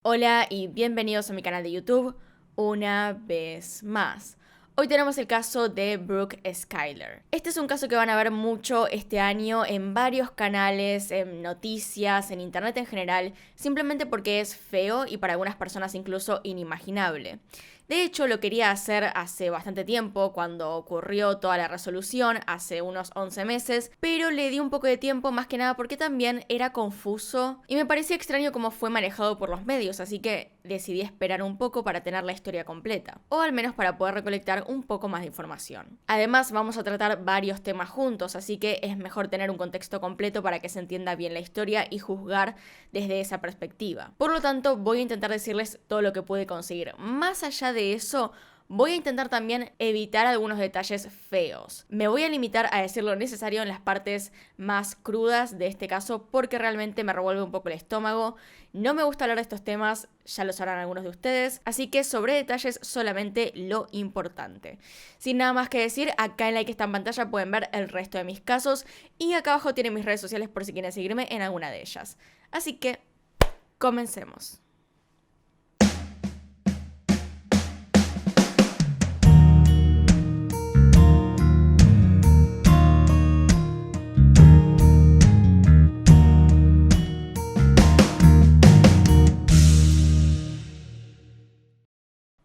Hola y bienvenidos a mi canal de YouTube una vez más. Hoy tenemos el caso de Brooke Skyler. Este es un caso que van a ver mucho este año en varios canales, en noticias, en internet en general, simplemente porque es feo y para algunas personas incluso inimaginable. De hecho, lo quería hacer hace bastante tiempo, cuando ocurrió toda la resolución, hace unos 11 meses, pero le di un poco de tiempo más que nada porque también era confuso y me parecía extraño cómo fue manejado por los medios, así que decidí esperar un poco para tener la historia completa, o al menos para poder recolectar un poco más de información. Además, vamos a tratar varios temas juntos, así que es mejor tener un contexto completo para que se entienda bien la historia y juzgar desde esa perspectiva. Por lo tanto, voy a intentar decirles todo lo que pude conseguir. Más allá de eso, voy a intentar también evitar algunos detalles feos. Me voy a limitar a decir lo necesario en las partes más crudas de este caso porque realmente me revuelve un poco el estómago. No me gusta hablar de estos temas, ya lo sabrán algunos de ustedes, así que sobre detalles solamente lo importante. Sin nada más que decir, acá en la que está en pantalla pueden ver el resto de mis casos y acá abajo tienen mis redes sociales por si quieren seguirme en alguna de ellas. Así que, comencemos.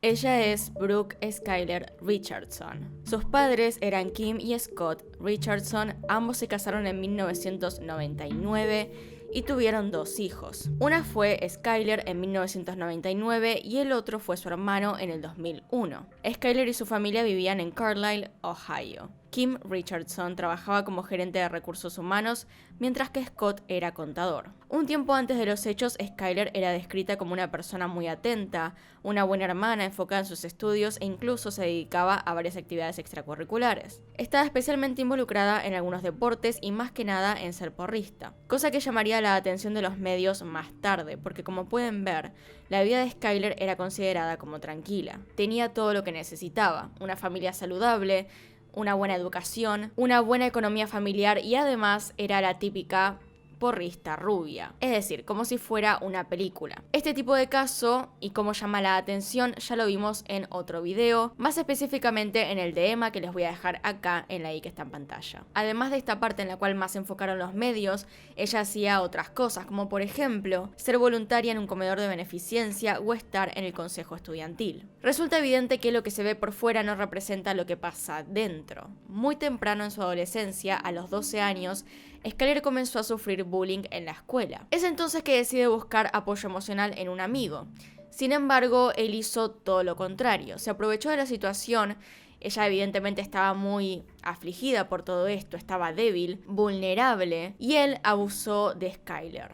Ella es Brooke Skyler Richardson. Sus padres eran Kim y Scott Richardson, ambos se casaron en 1999 y tuvieron dos hijos. Una fue Skyler en 1999 y el otro fue su hermano en el 2001. Skyler y su familia vivían en Carlisle, Ohio. Kim Richardson trabajaba como gerente de recursos humanos, mientras que Scott era contador. Un tiempo antes de los hechos, Skyler era descrita como una persona muy atenta, una buena hermana enfocada en sus estudios e incluso se dedicaba a varias actividades extracurriculares. Estaba especialmente involucrada en algunos deportes y más que nada en ser porrista, cosa que llamaría la atención de los medios más tarde, porque como pueden ver, la vida de Skyler era considerada como tranquila. Tenía todo lo que necesitaba, una familia saludable, una buena educación, una buena economía familiar y además era la típica porrista rubia, es decir, como si fuera una película. Este tipo de caso y cómo llama la atención ya lo vimos en otro video, más específicamente en el de Emma que les voy a dejar acá en la i que está en pantalla. Además de esta parte en la cual más se enfocaron los medios, ella hacía otras cosas, como por ejemplo ser voluntaria en un comedor de beneficencia o estar en el consejo estudiantil. Resulta evidente que lo que se ve por fuera no representa lo que pasa dentro. Muy temprano en su adolescencia, a los 12 años, Skyler comenzó a sufrir bullying en la escuela. Es entonces que decide buscar apoyo emocional en un amigo. Sin embargo, él hizo todo lo contrario. Se aprovechó de la situación. Ella evidentemente estaba muy afligida por todo esto, estaba débil, vulnerable, y él abusó de Skyler.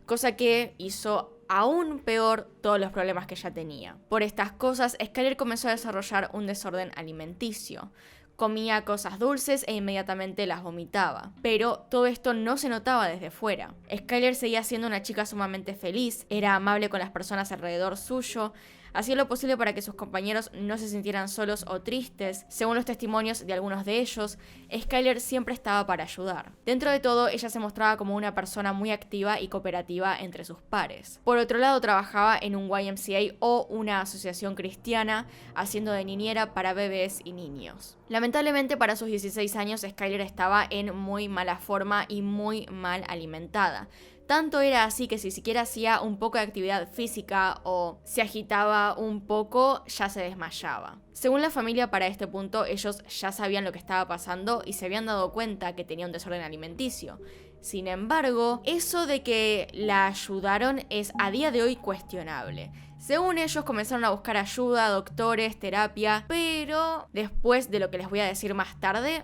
Cosa que hizo aún peor todos los problemas que ella tenía. Por estas cosas, Skyler comenzó a desarrollar un desorden alimenticio. Comía cosas dulces e inmediatamente las vomitaba. Pero todo esto no se notaba desde fuera. Skyler seguía siendo una chica sumamente feliz, era amable con las personas alrededor suyo, hacía lo posible para que sus compañeros no se sintieran solos o tristes. Según los testimonios de algunos de ellos, Skyler siempre estaba para ayudar. Dentro de todo, ella se mostraba como una persona muy activa y cooperativa entre sus pares. Por otro lado, trabajaba en un YMCA o una asociación cristiana, haciendo de niñera para bebés y niños. Lamentablemente, para sus 16 años, Skyler estaba en muy mala forma y muy mal alimentada. Tanto era así que si siquiera hacía un poco de actividad física o se agitaba un poco, ya se desmayaba. Según la familia, para este punto ellos ya sabían lo que estaba pasando y se habían dado cuenta que tenía un desorden alimenticio. Sin embargo, eso de que la ayudaron es a día de hoy cuestionable. Según ellos comenzaron a buscar ayuda, doctores, terapia, pero después de lo que les voy a decir más tarde,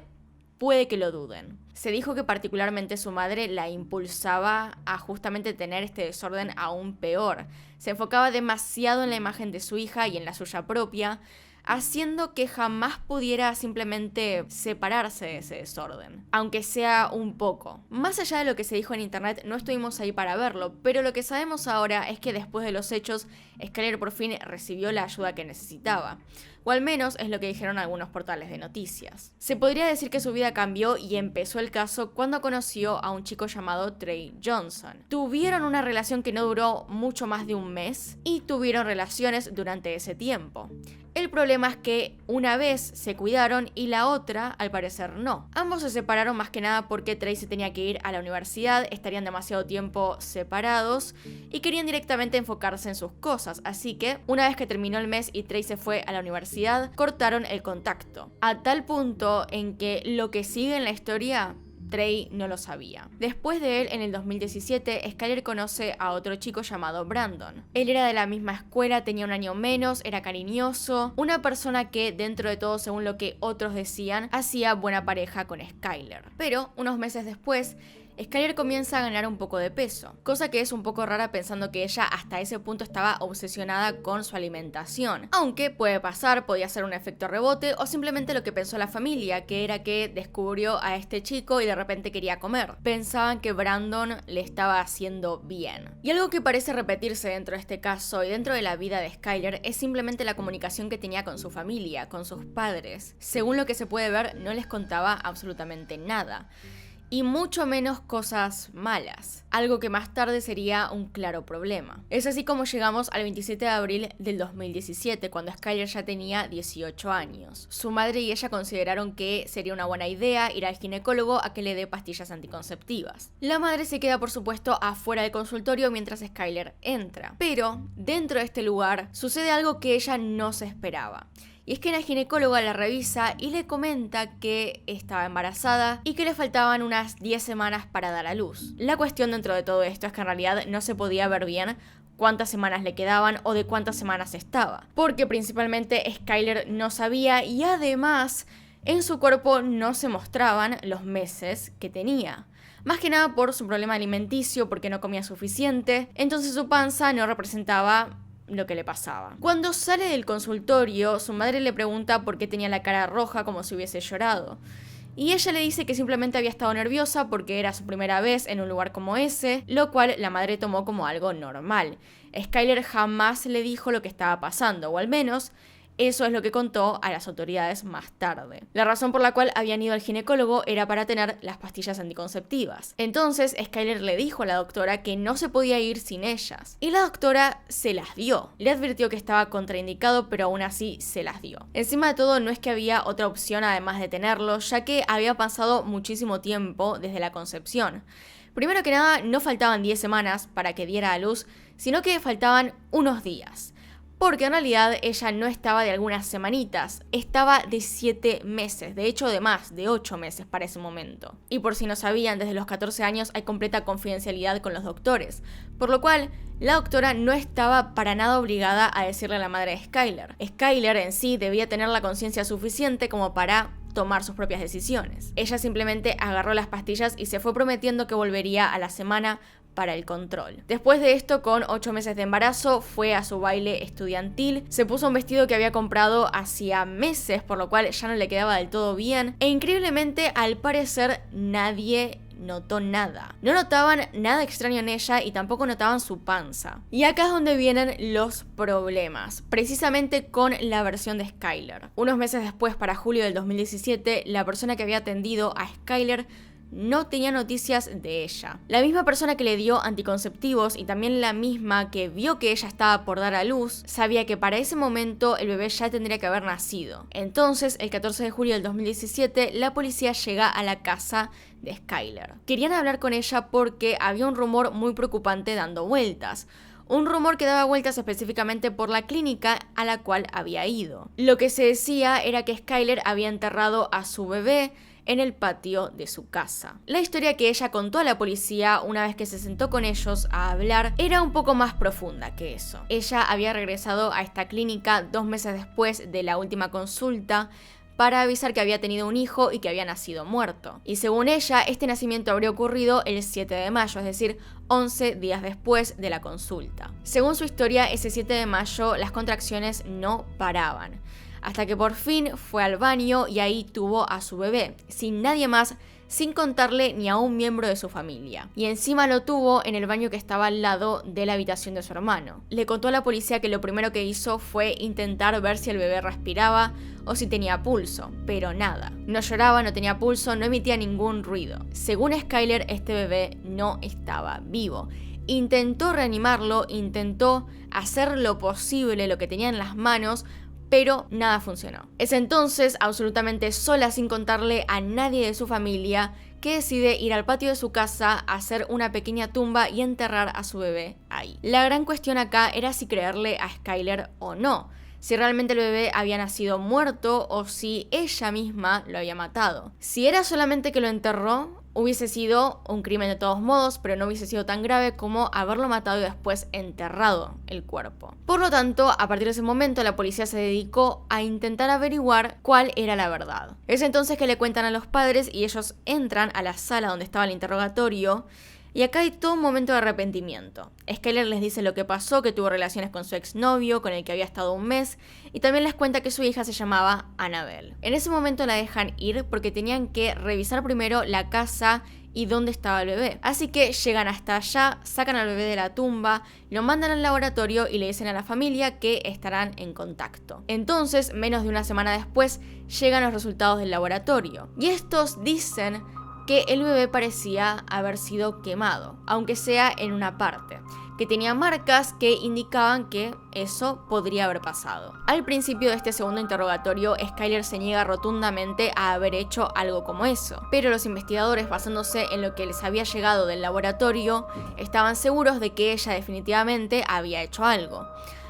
puede que lo duden. Se dijo que particularmente su madre la impulsaba a justamente tener este desorden aún peor. Se enfocaba demasiado en la imagen de su hija y en la suya propia, haciendo que jamás pudiera simplemente separarse de ese desorden, aunque sea un poco. Más allá de lo que se dijo en internet, no estuvimos ahí para verlo, pero lo que sabemos ahora es que después de los hechos, Skyler por fin recibió la ayuda que necesitaba. O al menos es lo que dijeron algunos portales de noticias. Se podría decir que su vida cambió y empezó el caso cuando conoció a un chico llamado Trey Johnson. Tuvieron una relación que no duró mucho más de un mes y tuvieron relaciones durante ese tiempo. El problema es que una vez se cuidaron y la otra, al parecer, no. Ambos se separaron más que nada porque Trey se tenía que ir a la universidad, estarían demasiado tiempo separados y querían directamente enfocarse en sus cosas. Así que, una vez que terminó el mes y Trey se fue a la universidad, cortaron el contacto. A tal punto en que lo que sigue en la historia, Trey no lo sabía. Después de él, en el 2017, Skyler conoce a otro chico llamado Brandon. Él era de la misma escuela, tenía un año menos, era cariñoso, una persona que, dentro de todo, según lo que otros decían, hacía buena pareja con Skyler. Pero, unos meses después, Skyler comienza a ganar un poco de peso, cosa que es un poco rara pensando que ella hasta ese punto estaba obsesionada con su alimentación. Aunque puede pasar, podía ser un efecto rebote o simplemente lo que pensó la familia, que era que descubrió a este chico y de repente quería comer. Pensaban que Brandon le estaba haciendo bien. Y algo que parece repetirse dentro de este caso y dentro de la vida de Skyler es simplemente la comunicación que tenía con su familia, con sus padres. Según lo que se puede ver, no les contaba absolutamente nada. Y mucho menos cosas malas, algo que más tarde sería un claro problema. Es así como llegamos al 27 de abril del 2017, cuando Skyler ya tenía 18 años. Su madre y ella consideraron que sería una buena idea ir al ginecólogo a que le dé pastillas anticonceptivas. La madre se queda, por supuesto, afuera del consultorio mientras Skyler entra. Pero, dentro de este lugar, sucede algo que ella no se esperaba. Y es que la ginecóloga la revisa y le comenta que estaba embarazada y que le faltaban unas 10 semanas para dar a luz. La cuestión dentro de todo esto es que en realidad no se podía ver bien cuántas semanas le quedaban o de cuántas semanas estaba, porque principalmente Skyler no sabía y además en su cuerpo no se mostraban los meses que tenía. Más que nada por su problema alimenticio, porque no comía suficiente, entonces su panza no representaba lo que le pasaba. Cuando sale del consultorio, su madre le pregunta por qué tenía la cara roja como si hubiese llorado. Y ella le dice que simplemente había estado nerviosa porque era su primera vez en un lugar como ese, lo cual la madre tomó como algo normal. Skyler jamás le dijo lo que estaba pasando, o al menos eso es lo que contó a las autoridades más tarde. La razón por la cual habían ido al ginecólogo era para tener las pastillas anticonceptivas. Entonces, Skyler le dijo a la doctora que no se podía ir sin ellas. Y la doctora se las dio. Le advirtió que estaba contraindicado, pero aún así se las dio. Encima de todo, no es que había otra opción además de tenerlo, ya que había pasado muchísimo tiempo desde la concepción. Primero que nada, no faltaban 10 semanas para que diera a luz, sino que faltaban unos días. Porque en realidad ella no estaba de algunas semanitas, estaba de 7 meses, de hecho de más, de 8 meses para ese momento. Y por si no sabían, desde los 14 años hay completa confidencialidad con los doctores, por lo cual la doctora no estaba para nada obligada a decirle a la madre de Skyler. Skyler en sí debía tener la conciencia suficiente como para tomar sus propias decisiones. Ella simplemente agarró las pastillas y se fue prometiendo que volvería a la semana para el control. Después de esto, con 8 meses de embarazo, fue a su baile estudiantil, se puso un vestido que había comprado hacía meses, por lo cual ya no le quedaba del todo bien, e increíblemente, al parecer, nadie notó nada. No notaban nada extraño en ella y tampoco notaban su panza. Y acá es donde vienen los problemas, precisamente con la versión de Skyler. Unos meses después, para julio del 2017, la persona que había atendido a Skyler no tenía noticias de ella. La misma persona que le dio anticonceptivos y también la misma que vio que ella estaba por dar a luz, sabía que para ese momento el bebé ya tendría que haber nacido. Entonces, el 14 de julio del 2017, la policía llega a la casa de Skyler. Querían hablar con ella porque había un rumor muy preocupante dando vueltas. Un rumor que daba vueltas específicamente por la clínica a la cual había ido. Lo que se decía era que Skyler había enterrado a su bebé en el patio de su casa. La historia que ella contó a la policía una vez que se sentó con ellos a hablar era un poco más profunda que eso. Ella había regresado a esta clínica 2 meses después de la última consulta para avisar que había tenido un hijo y que había nacido muerto. Y según ella, este nacimiento habría ocurrido el 7 de mayo, es decir, 11 días después de la consulta. Según su historia, ese 7 de mayo las contracciones no paraban. hasta que por fin fue al baño y ahí tuvo a su bebé, sin nadie más, sin contarle ni a un miembro de su familia. Y encima lo tuvo en el baño que estaba al lado de la habitación de su hermano. Le contó a la policía que lo primero que hizo fue intentar ver si el bebé respiraba o si tenía pulso, pero nada. No lloraba, no tenía pulso, no emitía ningún ruido. Según Skyler, este bebé no estaba vivo. Intentó reanimarlo, intentó hacer lo posible, lo que tenía en las manos, pero nada funcionó. Es entonces, absolutamente sola, sin contarle a nadie de su familia, que decide ir al patio de su casa, hacer una pequeña tumba y enterrar a su bebé ahí. La gran cuestión acá era si creerle a Skyler o no, si realmente el bebé había nacido muerto o si ella misma lo había matado. Si era solamente que lo enterró, hubiese sido un crimen de todos modos, pero no hubiese sido tan grave como haberlo matado y después enterrado el cuerpo. Por lo tanto, a partir de ese momento, la policía se dedicó a intentar averiguar cuál era la verdad. Es entonces que le cuentan a los padres y ellos entran a la sala donde estaba el interrogatorio. Y acá hay todo un momento de arrepentimiento. Skyler les dice lo que pasó, que tuvo relaciones con su exnovio, con el que había estado un mes, y también les cuenta que su hija se llamaba Annabelle. En ese momento la dejan ir porque tenían que revisar primero la casa y dónde estaba el bebé. Así que llegan hasta allá, sacan al bebé de la tumba, lo mandan al laboratorio y le dicen a la familia que estarán en contacto. Entonces, menos de una semana después, llegan los resultados del laboratorio. Y estos dicen que el bebé parecía haber sido quemado, aunque sea en una parte, que tenía marcas que indicaban que eso podría haber pasado. Al principio de este segundo interrogatorio, Skyler se niega rotundamente a haber hecho algo como eso, pero los investigadores, basándose en lo que les había llegado del laboratorio, estaban seguros de que ella definitivamente había hecho algo.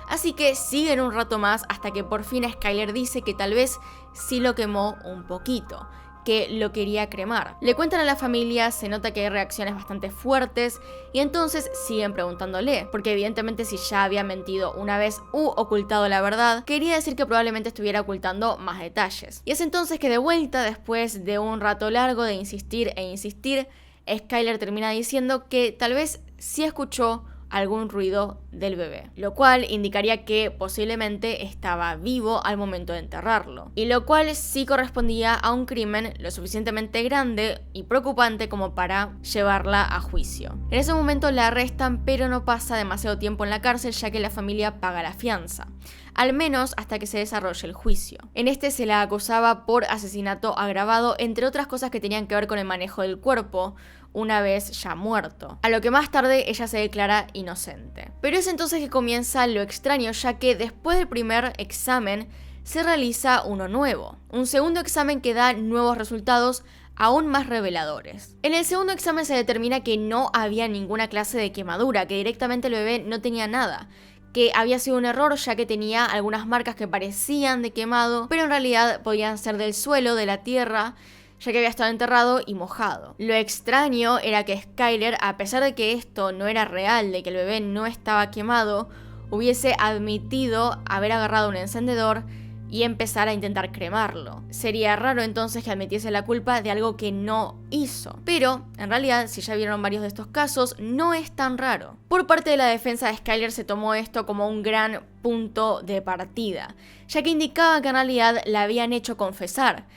Así que siguen un rato más hasta que por fin Skyler dice que tal vez sí lo quemó un poquito, que lo quería cremar. Le cuentan a la familia, se nota que hay reacciones bastante fuertes y entonces siguen preguntándole, porque evidentemente si ya había mentido una vez u ocultado la verdad, quería decir que probablemente estuviera ocultando más detalles. Y es entonces que de vuelta, después de un rato largo de insistir e insistir, Skyler termina diciendo que tal vez sí escuchó algún ruido del bebé, lo cual indicaría que posiblemente estaba vivo al momento de enterrarlo, y lo cual sí correspondía a un crimen lo suficientemente grande y preocupante como para llevarla a juicio. En ese momento la arrestan, pero no pasa demasiado tiempo en la cárcel ya que la familia paga la fianza, al menos hasta que se desarrolle el juicio. En este se la acusaba por asesinato agravado, entre otras cosas que tenían que ver con el manejo del cuerpo una vez ya muerto, a lo que más tarde ella se declara inocente. Pero es entonces que comienza lo extraño, ya que después del primer examen se realiza uno nuevo, un segundo examen que da nuevos resultados aún más reveladores. En el segundo examen se determina que no había ninguna clase de quemadura, que directamente el bebé no tenía nada, que había sido un error ya que tenía algunas marcas que parecían de quemado, pero en realidad podían ser del suelo, de la tierra, ya que había estado enterrado y mojado. Lo extraño era que Skyler, a pesar de que esto no era real, de que el bebé no estaba quemado, hubiese admitido haber agarrado un encendedor y empezar a intentar cremarlo. Sería raro entonces que admitiese la culpa de algo que no hizo. Pero, en realidad, si ya vieron varios de estos casos, no es tan raro. Por parte de la defensa de Skyler se tomó esto como un gran punto de partida, ya que indicaba que en realidad la habían hecho confesar,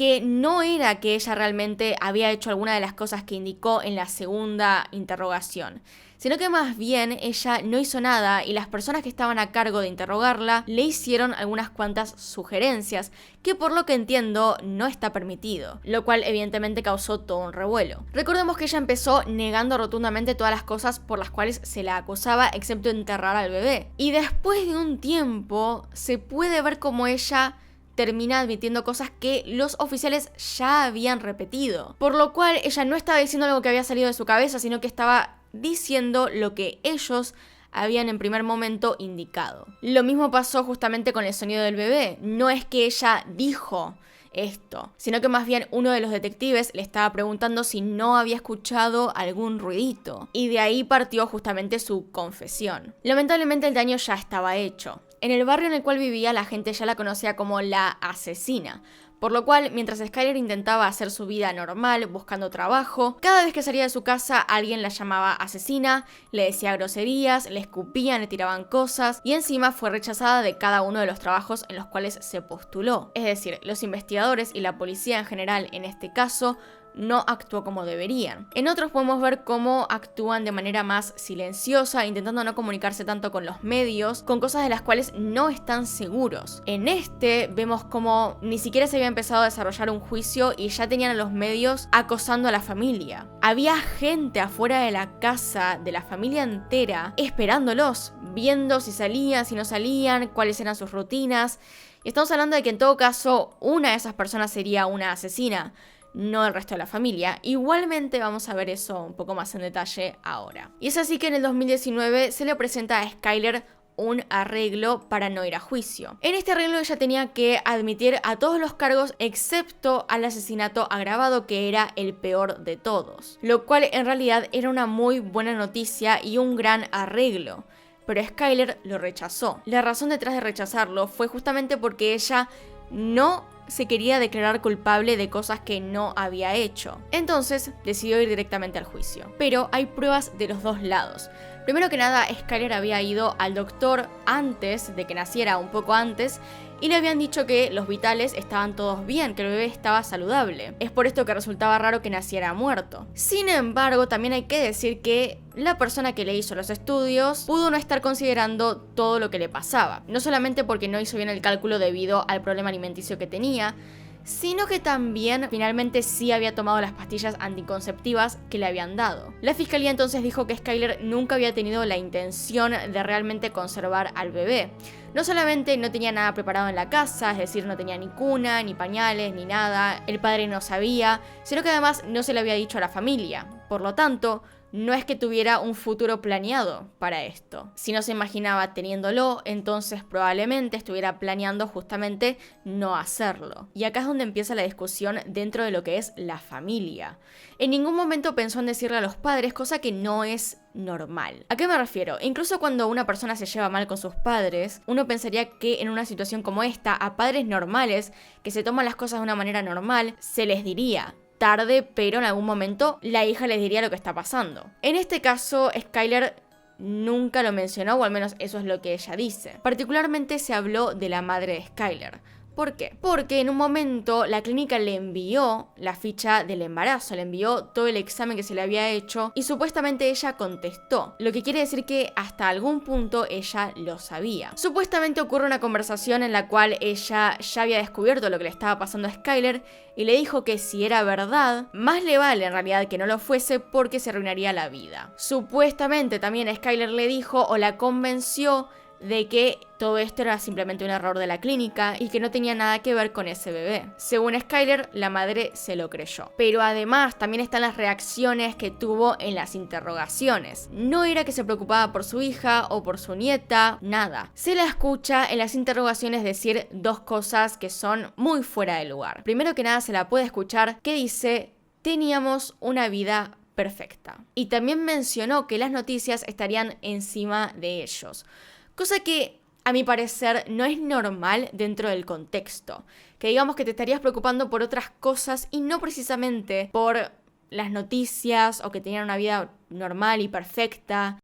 que no era que ella realmente había hecho alguna de las cosas que indicó en la segunda interrogación, sino que más bien ella no hizo nada y las personas que estaban a cargo de interrogarla le hicieron algunas cuantas sugerencias, que por lo que entiendo no está permitido, lo cual evidentemente causó todo un revuelo. Recordemos que ella empezó negando rotundamente todas las cosas por las cuales se la acusaba, excepto enterrar al bebé. Y después de un tiempo se puede ver como ella termina admitiendo cosas que los oficiales ya habían repetido, por lo cual ella no estaba diciendo algo que había salido de su cabeza, sino que estaba diciendo lo que ellos habían en primer momento indicado. Lo mismo pasó justamente con el sonido del bebé. No es que ella dijo esto, sino que más bien uno de los detectives le estaba preguntando si no había escuchado algún ruidito, y de ahí partió justamente su confesión. Lamentablemente el daño ya estaba hecho. En el barrio en el cual vivía la gente ya la conocía como la asesina, Por lo cual, mientras Skyler intentaba hacer su vida normal, buscando trabajo, cada vez que salía de su casa alguien la llamaba asesina, le decía groserías, le escupían, le tiraban cosas y encima fue rechazada de cada uno de los trabajos en los cuales se postuló. Es decir, los investigadores y la policía en general en este caso no actuó como deberían. En otros podemos ver cómo actúan de manera más silenciosa, intentando no comunicarse tanto con los medios, con cosas de las cuales no están seguros. En este vemos cómo ni siquiera se había empezado a desarrollar un juicio y ya tenían a los medios acosando a la familia. Había gente afuera de la casa de la familia entera esperándolos, viendo si salían, si no salían, cuáles eran sus rutinas. Y estamos hablando de que en todo caso una de esas personas sería una asesina, no el resto de la familia. Igualmente vamos a ver eso un poco más en detalle ahora. Y es así que en el 2019 se le presenta a Skyler un arreglo para no ir a juicio. En este arreglo ella tenía que admitir a todos los cargos excepto al asesinato agravado, que era el peor de todos, lo cual en realidad era una muy buena noticia y un gran arreglo. Pero Skyler lo rechazó. La razón detrás de rechazarlo fue justamente porque ella no se quería declarar culpable de cosas que no había hecho. Entonces decidió ir directamente al juicio. Pero hay pruebas de los dos lados. Primero que nada, Skyler había ido al doctor antes de que naciera, un poco antes, y le habían dicho que los vitales estaban todos bien, que el bebé estaba saludable. Es por esto que resultaba raro que naciera muerto. Sin embargo, también hay que decir que la persona que le hizo los estudios pudo no estar considerando todo lo que le pasaba. No solamente porque no hizo bien el cálculo debido al problema alimenticio que tenía, sino que también finalmente sí había tomado las pastillas anticonceptivas que le habían dado. La fiscalía entonces dijo que Skyler nunca había tenido la intención de realmente conservar al bebé. No solamente no tenía nada preparado en la casa, es decir, no tenía ni cuna, ni pañales, ni nada, el padre no sabía, sino que además no se le había dicho a la familia. Por lo tanto, no es que tuviera un futuro planeado para esto. Si no se imaginaba teniéndolo, entonces probablemente estuviera planeando justamente no hacerlo. Y acá es donde empieza la discusión dentro de lo que es la familia. En ningún momento pensó en decirle a los padres, cosa que no es normal. ¿A qué me refiero? Incluso cuando una persona se lleva mal con sus padres, uno pensaría que en una situación como esta, a padres normales, que se toman las cosas de una manera normal, se les diría. Tarde, pero en algún momento la hija les diría lo que está pasando. En este caso, Skyler nunca lo mencionó, o al menos eso es lo que ella dice. Particularmente se habló de la madre de Skyler. ¿Por qué? Porque en un momento la clínica le envió la ficha del embarazo, le envió todo el examen que se le había hecho y supuestamente ella contestó, lo que quiere decir que hasta algún punto ella lo sabía. Supuestamente ocurre una conversación en la cual ella ya había descubierto lo que le estaba pasando a Skyler y le dijo que si era verdad, más le vale en realidad que no lo fuese porque se arruinaría la vida. Supuestamente también Skyler le dijo o la convenció de que todo esto era simplemente un error de la clínica y que no tenía nada que ver con ese bebé. Según Skyler, la madre se lo creyó. Pero además también están las reacciones que tuvo en las interrogaciones. No era que se preocupaba por su hija o por su nieta, nada. Se la escucha en las interrogaciones decir dos cosas que son muy fuera de lugar. Primero que nada se la puede escuchar que dice: teníamos una vida perfecta. Y también mencionó que las noticias estarían encima de ellos. Cosa que, a mi parecer, no es normal dentro del contexto. Que digamos que te estarías preocupando por otras cosas y no precisamente por las noticias o que tenían una vida normal y perfecta.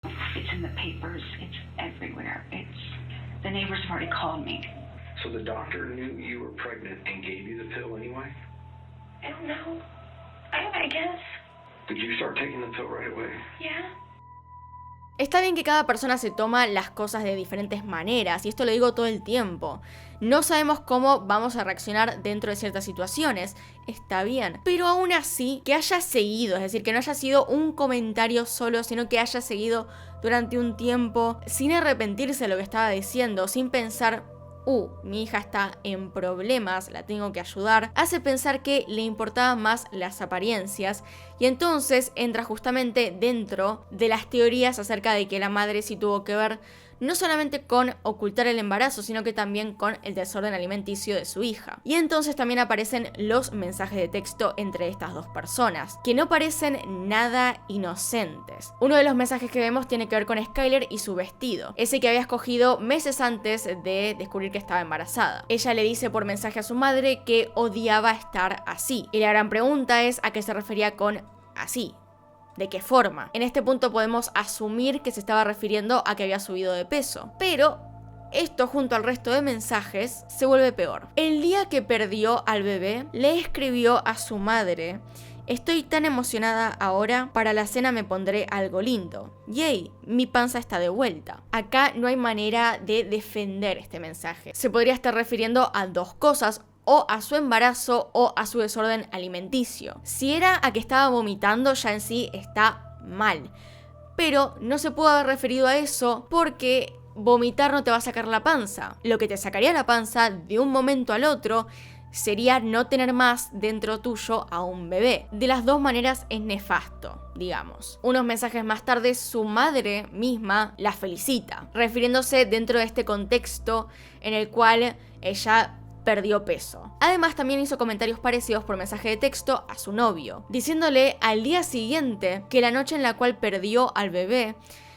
It's in the papers. It's everywhere. The neighbors have already called me. So the doctor knew you were pregnant and gave you the pill anyway? I don't know. I guess. Did you start taking the pill right away? Yeah. Está bien que cada persona se toma las cosas de diferentes maneras, y esto lo digo todo el tiempo. No sabemos cómo vamos a reaccionar dentro de ciertas situaciones, está bien. Pero aún así, que haya seguido, es decir, que no haya sido un comentario solo, sino que haya seguido durante un tiempo, sin arrepentirse de lo que estaba diciendo, sin pensar: mi hija está en problemas, la tengo que ayudar, hace pensar que le importaban más las apariencias y entonces entra justamente dentro de las teorías acerca de que la madre sí tuvo que ver no solamente con ocultar el embarazo, sino que también con el desorden alimenticio de su hija. Y entonces también aparecen los mensajes de texto entre estas dos personas, que no parecen nada inocentes. Uno de los mensajes que vemos tiene que ver con Skyler y su vestido, ese que había escogido meses antes de descubrir que estaba embarazada. Ella le dice por mensaje a su madre que odiaba estar así. Y la gran pregunta es a qué se refería con así. ¿De qué forma? En este punto podemos asumir que se estaba refiriendo a que había subido de peso. Pero esto junto al resto de mensajes se vuelve peor. El día que perdió al bebé, le escribió a su madre: estoy tan emocionada ahora, para la cena me pondré algo lindo. Yay, mi panza está de vuelta. Acá no hay manera de defender este mensaje. Se podría estar refiriendo a dos cosas, o a su embarazo o a su desorden alimenticio. Si era a que estaba vomitando, ya en sí está mal. Pero no se puede haber referido a eso porque vomitar no te va a sacar la panza. Lo que te sacaría la panza de un momento al otro sería no tener más dentro tuyo a un bebé. De las dos maneras es nefasto, digamos. Unos mensajes más tarde, su madre misma la felicita, refiriéndose dentro de este contexto en el cual ella perdió peso. Además, también hizo comentarios parecidos por mensaje de texto a su novio, diciéndole al día siguiente que la noche en la cual perdió al bebé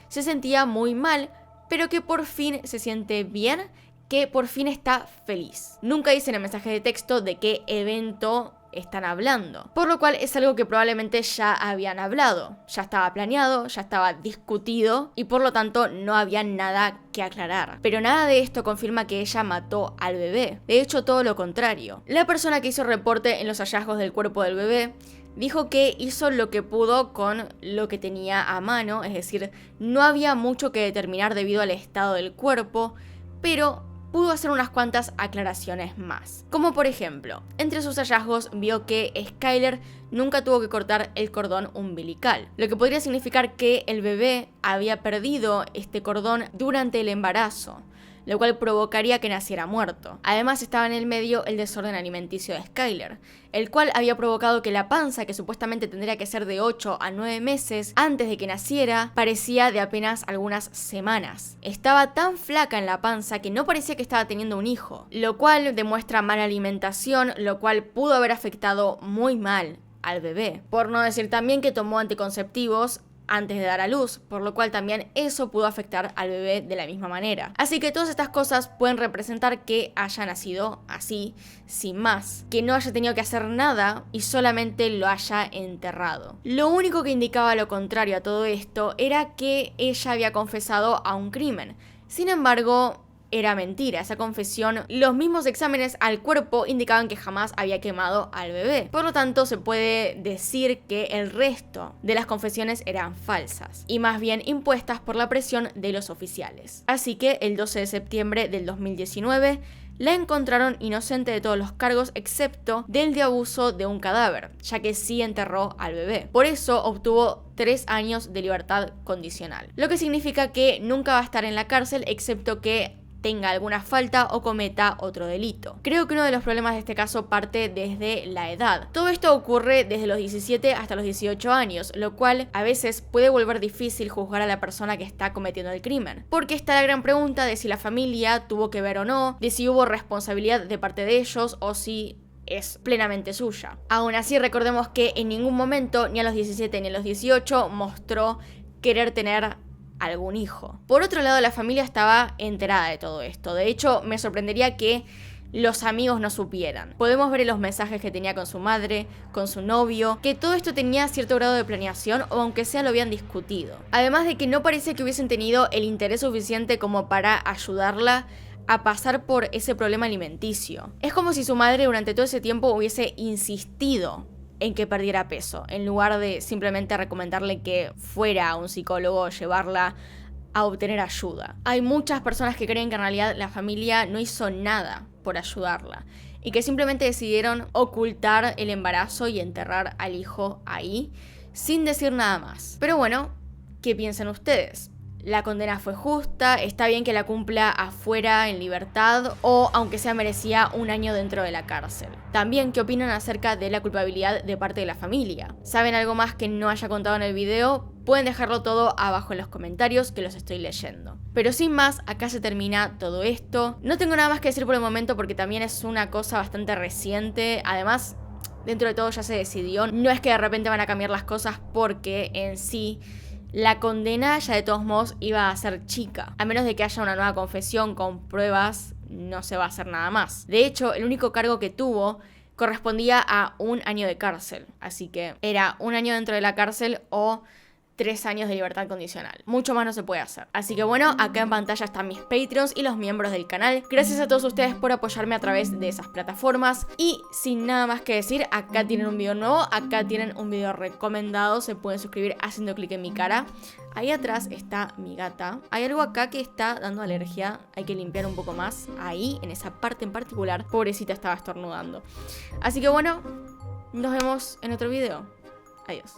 se sentía muy mal, pero que por fin se siente bien, que por fin está feliz. Nunca dice en el mensaje de texto de qué evento están hablando, por lo cual es algo que probablemente ya habían hablado, ya estaba planeado, ya estaba discutido y por lo tanto no había nada que aclarar. Pero nada de esto confirma que ella mató al bebé, de hecho todo lo contrario. La persona que hizo reporte en los hallazgos del cuerpo del bebé dijo que hizo lo que pudo con lo que tenía a mano, es decir, no había mucho que determinar debido al estado del cuerpo, pero pudo hacer unas cuantas aclaraciones más. Como por ejemplo, entre sus hallazgos vio que Skyler nunca tuvo que cortar el cordón umbilical, lo que podría significar que el bebé había perdido este cordón durante el embarazo, lo cual provocaría que naciera muerto. Además estaba en el medio el desorden alimenticio de Skyler, el cual había provocado que la panza, que supuestamente tendría que ser de 8 a 9 meses antes de que naciera, parecía de apenas algunas semanas. Estaba tan flaca en la panza que no parecía que estaba teniendo un hijo, lo cual demuestra mala alimentación, lo cual pudo haber afectado muy mal al bebé. Por no decir también que tomó anticonceptivos antes de dar a luz, por lo cual también eso pudo afectar al bebé de la misma manera. Así que todas estas cosas pueden representar que haya nacido así, sin más, que no haya tenido que hacer nada y solamente lo haya enterrado. Lo único que indicaba lo contrario a todo esto era que ella había confesado a un crimen. Sin embargo, era mentira esa confesión. Los mismos exámenes al cuerpo indicaban que jamás había quemado al bebé. Por lo tanto, se puede decir que el resto de las confesiones eran falsas y más bien impuestas por la presión de los oficiales. Así que el 12 de septiembre del 2019 la encontraron inocente de todos los cargos excepto del de abuso de un cadáver, ya que sí enterró al bebé. Por eso obtuvo 3 años de libertad condicional, lo que significa que nunca va a estar en la cárcel excepto que tenga alguna falta o cometa otro delito. Creo que uno de los problemas de este caso parte desde la edad. Todo esto ocurre desde los 17 hasta los 18 años, lo cual a veces puede volver difícil juzgar a la persona que está cometiendo el crimen. Porque está la gran pregunta de si la familia tuvo que ver o no, de si hubo responsabilidad de parte de ellos o si es plenamente suya. Aún así, recordemos que en ningún momento, ni a los 17 ni a los 18, mostró querer tener algún hijo. Por otro lado, la familia estaba enterada de todo esto. De hecho, me sorprendería que los amigos no supieran. Podemos ver en los mensajes que tenía con su madre, con su novio, que todo esto tenía cierto grado de planeación o aunque sea lo habían discutido. Además de que no parece que hubiesen tenido el interés suficiente como para ayudarla a pasar por ese problema alimenticio. Es como si su madre durante todo ese tiempo hubiese insistido en que perdiera peso, en lugar de simplemente recomendarle que fuera a un psicólogo o llevarla a obtener ayuda. Hay muchas personas que creen que en realidad la familia no hizo nada por ayudarla y que simplemente decidieron ocultar el embarazo y enterrar al hijo ahí sin decir nada más. Pero bueno, ¿qué piensan ustedes? la condena fue justa, está bien que la cumpla afuera en libertad o aunque sea merecía un año dentro de la cárcel. También, ¿qué opinan acerca de la culpabilidad de parte de la familia? ¿Saben algo más que no haya contado en el video? Pueden dejarlo todo abajo en los comentarios que los estoy leyendo. Pero sin más, acá se termina todo esto. No tengo nada más que decir por el momento porque también es una cosa bastante reciente. Además, dentro de todo ya se decidió. No es que de repente van a cambiar las cosas porque en sí la condena ya de todos modos iba a ser chica. A menos de que haya una nueva confesión con pruebas, no se va a hacer nada más. De hecho, el único cargo que tuvo correspondía a 1 año de cárcel. Así que era 1 año dentro de la cárcel o 3 años de libertad condicional. Mucho más no se puede hacer. Así que bueno, acá en pantalla están mis Patreons y los miembros del canal. Gracias a todos ustedes por apoyarme a través de esas plataformas. Y sin nada más que decir, acá tienen un video nuevo, acá tienen un video recomendado. Se pueden suscribir haciendo clic en mi cara. Ahí atrás está mi gata. Hay algo acá que está dando alergia. Hay que limpiar un poco más. Ahí, en esa parte en particular, pobrecita estaba estornudando. Así que bueno, nos vemos en otro video. Adiós.